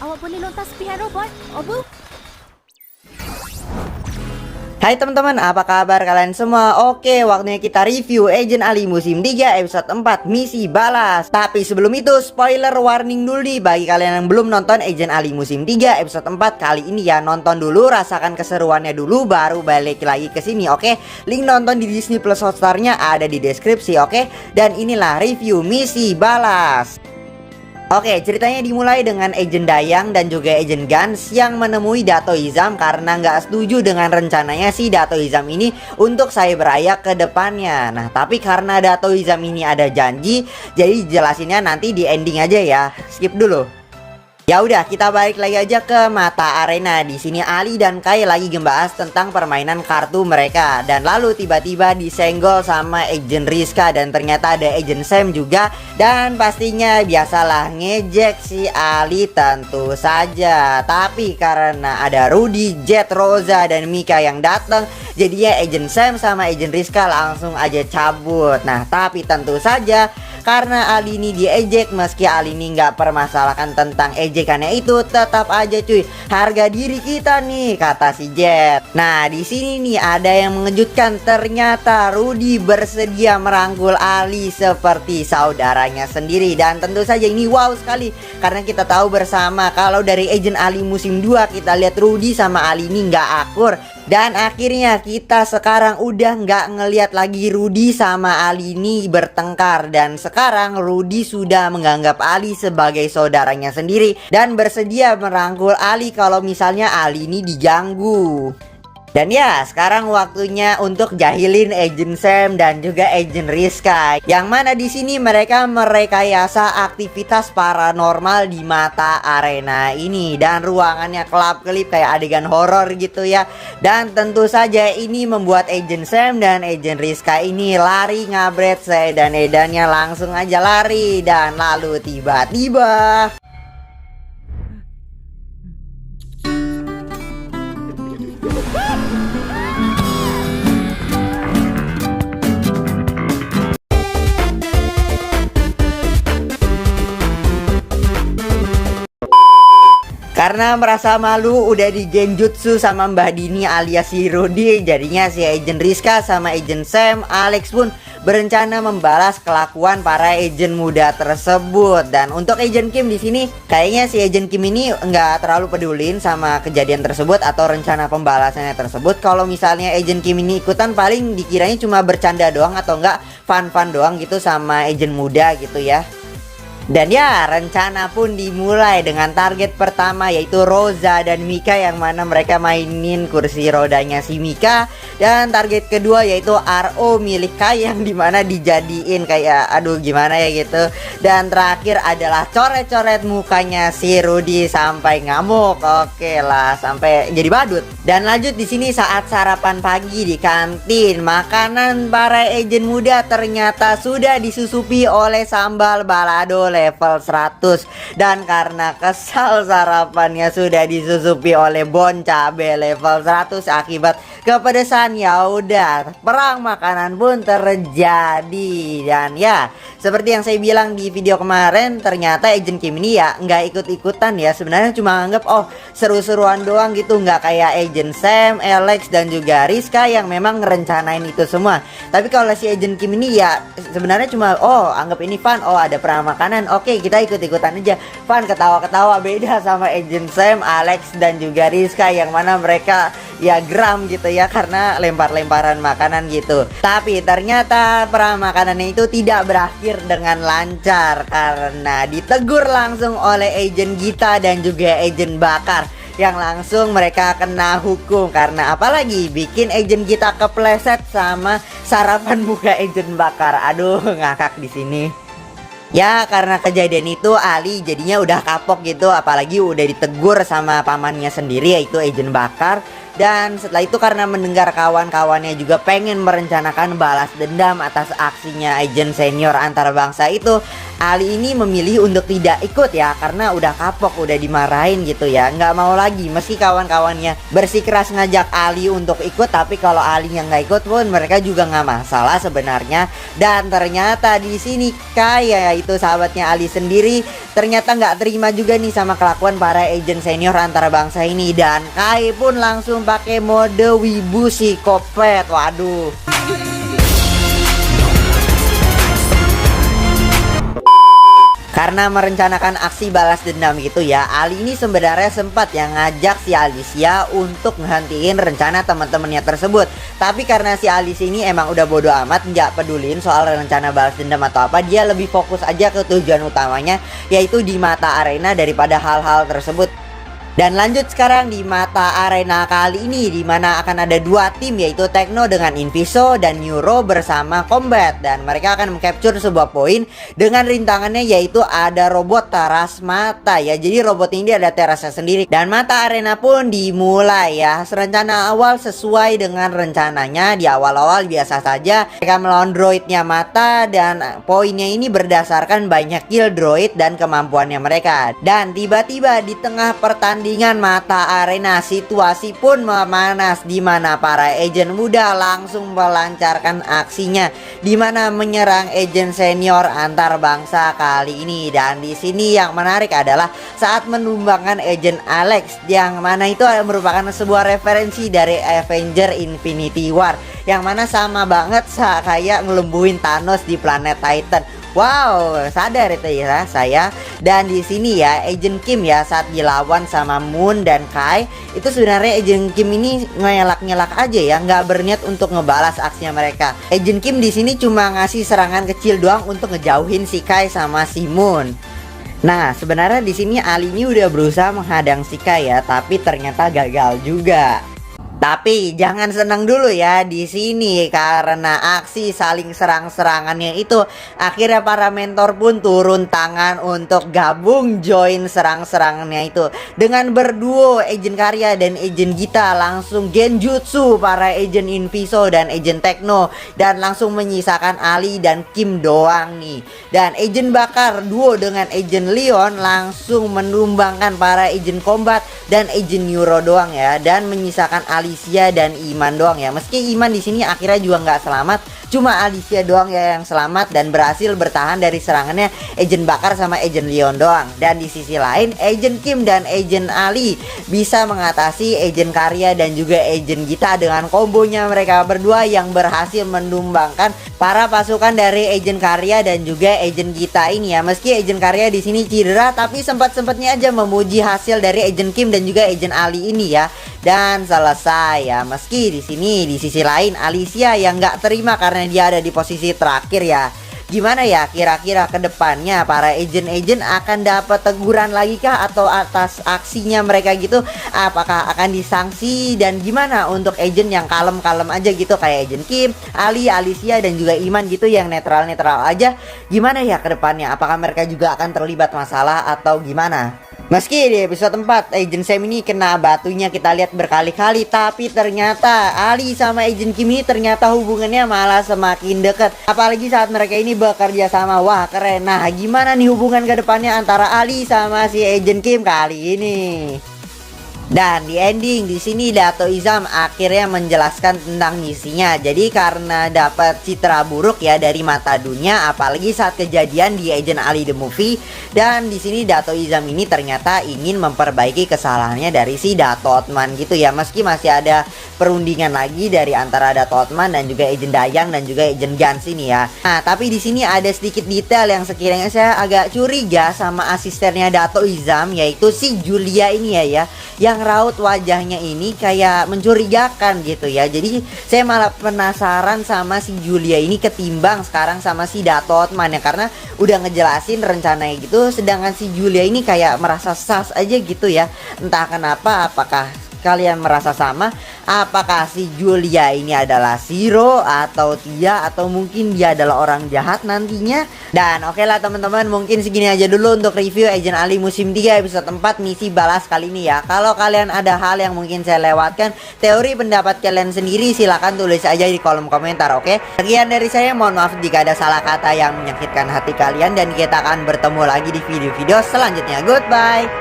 Awak boleh lontar serpihan robot? Obu? Hai teman-teman, apa kabar kalian semua? Oke, waktunya kita review Agent Ali musim 3 episode 4 misi balas. Tapi sebelum itu, spoiler warning dulu nih bagi kalian yang belum nonton Agent Ali musim 3 episode 4 kali ini ya. Nonton dulu, rasakan keseruannya dulu, baru balik lagi ke sini, oke? Link nonton di Disney Plus Hotstar-nya ada di deskripsi, oke? Dan inilah review misi balas. Oke, ceritanya dimulai dengan Agent Dayang dan juga Agent Gans yang menemui Dato Izam karena nggak setuju dengan rencananya si Dato Izam ini untuk cyber ayak ke depannya. Nah, tapi karena Dato Izam ini ada janji, jadi jelasinnya nanti di ending aja ya. Skip dulu. Ya udah, kita balik lagi aja ke mata arena. Di sini Ali dan Kai lagi ngebahas tentang permainan kartu mereka, dan lalu tiba-tiba disenggol sama Agent Rizka dan ternyata ada Agent Sam juga. Dan pastinya biasalah ngejek si Ali tentu saja. Tapi karena ada Rudy, Jet, Rosa dan Mika yang datang, jadinya Agent Sam sama Agent Rizka langsung aja cabut. Nah, tapi tentu saja karena Ali ini diejek, meski Ali ini nggak permasalahkan tentang ejekannya itu, tetap aja cuy, harga diri kita nih, kata si Jet. Nah, di sini nih ada yang mengejutkan, ternyata Rudy bersedia merangkul Ali seperti saudaranya sendiri. Dan tentu saja ini wow sekali, karena kita tahu bersama kalau dari Agent Ali musim 2 kita lihat Rudy sama Ali ini nggak akur. Dan akhirnya kita sekarang udah nggak ngelihat lagi Rudy sama Ali ini bertengkar. Dan sekarang Rudy sudah menganggap Ali sebagai saudaranya sendiri dan bersedia merangkul Ali kalau misalnya Ali ini diganggu. Dan ya, sekarang waktunya untuk jahilin Agent Sam dan juga Agent Rizka, yang mana di sini mereka merekayasa aktivitas paranormal di mata arena ini, dan ruangannya kelap-kelip kayak adegan horor gitu ya. Dan tentu saja ini membuat Agent Sam dan Agent Rizka ini lari ngabret, sedan-edannya langsung aja lari. Dan lalu tiba-tiba karena merasa malu udah di genjutsu sama Mbah Dini alias si Rudy, jadinya si Agent Rizka sama Agent Sam, Alex pun berencana membalas kelakuan para agent muda tersebut. Dan untuk Agent Kim di sini kayaknya si Agent Kim ini nggak terlalu pedulin sama kejadian tersebut atau rencana pembalasannya tersebut. Kalau misalnya Agent Kim ini ikutan, paling dikiranya cuma bercanda doang atau enggak fun-fun doang gitu sama agent muda gitu ya. Dan ya, rencana pun dimulai dengan target pertama yaitu Rosa dan Mika, yang mana mereka mainin kursi rodanya si Mika. Dan target kedua yaitu RO milik Kai, yang dimana dijadiin kayak aduh gimana ya gitu. Dan terakhir adalah coret-coret mukanya si Rudy sampai ngamuk. Oke lah, sampai jadi badut. Dan lanjut di sini saat sarapan pagi di kantin, makanan para agent muda ternyata sudah disusupi oleh sambal balado level 100. Dan karena kesal sarapannya sudah disusupi oleh bon cabe level 100 akibat kepedesan, ya udah perang makanan pun terjadi. Dan ya, seperti yang saya bilang di video kemarin, ternyata Agent Kim ini ya nggak ikut-ikutan ya, sebenarnya cuma anggap oh seru-seruan doang gitu, nggak kayak Agent Sam, Alex dan juga Rizka yang memang ngerencanain itu semua. Tapi kalau si Agent Kim ini ya sebenarnya cuma oh anggap ini fun, oh ada perang makanan, oke kita ikut-ikutan aja, fun, ketawa-ketawa. Beda sama Agent Sam, Alex dan juga Rizka yang mana mereka ya geram gitu ya karena lempar-lemparan makanan gitu. Tapi ternyata perang makanannya itu tidak berakhir dengan lancar karena ditegur langsung oleh Agent Gita dan juga Agent Bakar, yang langsung mereka kena hukum karena apalagi bikin Agent Gita kepleset sama sarapan buka Agent Bakar. Aduh, ngakak di sini. Ya karena kejadian itu Ali jadinya udah kapok gitu, apalagi udah ditegur sama pamannya sendiri yaitu Agent Bakar. Dan setelah itu karena mendengar kawan-kawannya juga pengen merencanakan balas dendam atas aksinya agent senior antar bangsa itu, Ali ini memilih untuk tidak ikut ya, karena udah kapok, udah dimarahin gitu ya, nggak mau lagi. Meski kawan-kawannya bersikeras ngajak Ali untuk ikut, tapi kalau Ali yang nggak ikut pun mereka juga nggak masalah sebenarnya. Dan ternyata di sini kayak itu sahabatnya Ali sendiri ternyata nggak terima juga nih sama kelakuan para agent senior antara bangsa ini. Dan Kai pun langsung pakai mode wibu psikopat. Waduh. Karena merencanakan aksi balas dendam gitu ya, Ali ini sebenarnya sempat yang ngajak si Alicia untuk ngehentiin rencana teman-temannya tersebut. Tapi karena si Alicia ini emang udah bodo amat, nggak pedulin soal rencana balas dendam atau apa, dia lebih fokus aja ke tujuan utamanya, yaitu di mata arena daripada hal-hal tersebut. Dan lanjut sekarang di mata arena kali ini, dimana akan ada dua tim, yaitu Tekno dengan Inviso dan Neuro bersama Combat. Dan mereka akan mengcapture sebuah poin dengan rintangannya, yaitu ada robot teras mata ya. Jadi robot ini ada terasnya sendiri. Dan mata arena pun dimulai ya. Rencana awal sesuai dengan rencananya. Di awal-awal biasa saja mereka melawan droidnya mata, dan poinnya ini berdasarkan banyak kill droid dan kemampuannya mereka. Dan tiba-tiba di tengah pertandingan mata arena, situasi pun memanas, di mana para agent muda langsung melancarkan aksinya, di mana menyerang agent senior antar bangsa kali ini. Dan di sini yang menarik adalah saat menumbangkan agent Alex, yang mana itu merupakan sebuah referensi dari Avenger Infinity War, yang mana sama banget kayak ngelumbuhin Thanos di planet Titan. Wow, sadar itu ya saya. Dan di sini ya, Agent Kim ya saat dilawan sama Moon dan Kai, itu sebenarnya Agent Kim ini ngelak-ngelak aja ya, nggak berniat untuk ngebalas aksinya mereka. Agent Kim di sini cuma ngasih serangan kecil doang untuk ngejauhin si Kai sama si Moon. Nah, sebenarnya di sini Ali ini udah berusaha menghadang si Kai ya, tapi ternyata gagal juga. Tapi jangan senang dulu ya di sini, karena aksi saling serang-serangannya itu akhirnya para mentor pun turun tangan untuk gabung join serang-serangannya itu. Dengan berduo Agent Karya dan Agent Gita langsung genjutsu para Agent Inviso dan Agent Tekno, dan langsung menyisakan Ali dan Kim doang nih. Dan Agent Bakar duo dengan Agent Leon langsung menumbangkan para Agent Combat dan Agent Neuro doang ya, dan menyisakan Alicia dan Iman doang ya. Meski Iman di sini akhirnya juga nggak selamat, cuma Alicia doang ya yang selamat dan berhasil bertahan dari serangannya Agent Bakar sama Agent Leon doang. Dan di sisi lain, Agent Kim dan Agent Ali bisa mengatasi Agent Karya dan juga Agent Gita dengan kombonya mereka berdua yang berhasil menumbangkan para pasukan dari Agent Karya dan juga Agent Gita ini ya. Meski Agent Karya di sini cedera, tapi sempat-sempatnya aja memuji hasil dari Agent Kim dan juga Agent Ali ini ya. Dan selesai ya. Meski di sini di sisi lain Alicia yang nggak terima karena dia ada di posisi terakhir ya. Gimana ya kira-kira ke depannya para agent-agent akan dapat teguran lagi kah atau atas aksinya mereka gitu? Apakah akan disanksi, dan gimana untuk agent yang kalem-kalem aja gitu kayak Agent Kim, Ali, Alicia dan juga Iman gitu yang netral-netral aja? Gimana ya ke depannya? Apakah mereka juga akan terlibat masalah atau gimana? Meski di episode 4 Agent Sam ini kena batunya kita lihat berkali-kali, tapi ternyata Ali sama Agent Kim ini ternyata hubungannya malah semakin dekat. Apalagi saat mereka ini bekerja sama. Wah keren. Nah gimana nih hubungan ke depannya antara Ali sama si Agent Kim kali ini? Dan di ending di sini Dato Izam akhirnya menjelaskan tentang misinya. Jadi karena dapat citra buruk ya dari mata dunia, apalagi saat kejadian di Agent Ali The Movie, dan di sini Dato Izam ini ternyata ingin memperbaiki kesalahannya dari si Dato Otman gitu ya. Meski masih ada perundingan lagi dari antara Dato Otman dan juga Agent Dayang dan juga Agent Gans ini ya. Nah, tapi di sini ada sedikit detail yang sekiranya saya agak curiga sama asistennya Dato Izam, yaitu si Julia ini ya, yang raut wajahnya ini kayak mencurigakan gitu ya. Jadi saya malah penasaran sama si Julia ini ketimbang sekarang sama si Dato Otman ya, karena udah ngejelasin rencananya gitu, sedangkan si Julia ini kayak merasa sas aja gitu ya. Entah kenapa, apakah kalian merasa sama? Apakah si Julia ini adalah Zero atau Tia, atau mungkin dia adalah orang jahat nantinya? Dan oke lah teman-teman, mungkin segini aja dulu untuk review Agent Ali musim 3 episode 4 misi balas kali ini ya. Kalau kalian ada hal yang mungkin saya lewatkan, teori pendapat kalian sendiri silahkan tulis aja di kolom komentar, oke? Sekian dari saya, mohon maaf jika ada salah kata yang menyakitkan hati kalian, dan kita akan bertemu lagi di video-video selanjutnya. Goodbye.